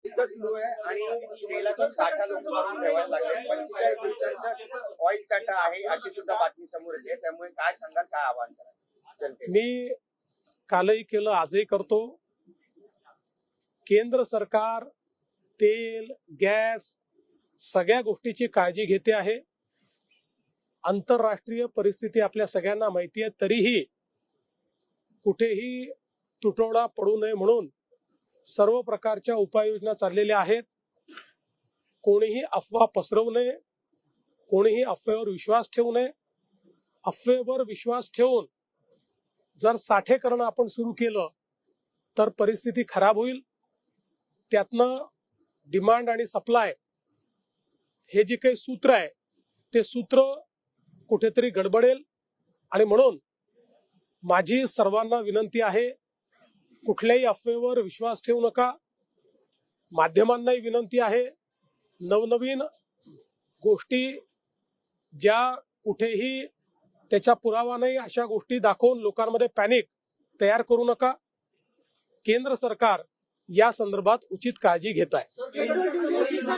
युद्ध सुरू आहे आणि तेलाचा साठा लोक भरून ठेवायला लागले. 45 दिवसांचा ऑइल साठा आहे अशी सुद्धा बातमी समोर येते. त्यामुळे काय सांगाल, काय आवाहन कराल जनतेला? मी कालही केलं, आजही करतो. केंद्र सरकार तेल, गॅस सगळ्या गोष्टीची काळजी घेते आहे. आंतरराष्ट्रीय परिस्थिती आपल्या सगळ्यांना माहिती आहे, तरीही कुठेही तुटवडा पडू नये म्हणून सर्व प्रकारच्या उपाययोजना चाललेल्या आहेत. कोणीही अफवा पसरवू नये, कोणीही अफवेवर विश्वास ठेवू नये. अफवेवर विश्वास ठेवून जर साठेकरण आपण सुरू केलं तर परिस्थिती खराब होईल. त्यातनं डिमांड आणि सप्लाय हे जे काही सूत्र आहे ते सूत्र कुठेतरी गडबडेल. आणि म्हणून माझी सर्वांना विनंती आहे, कुठल्याही अफवेवर विश्वास ठेवू नका. माध्यमांनाही विनंती आहे, नवनवीन गोष्टी ज्या कुठेही त्याचा पुरावा नाही अशा गोष्टी दाखवून लोकांमध्ये पॅनिक तयार करू नका. केंद्र सरकार या संदर्भात उचित काळजी घेत आहे.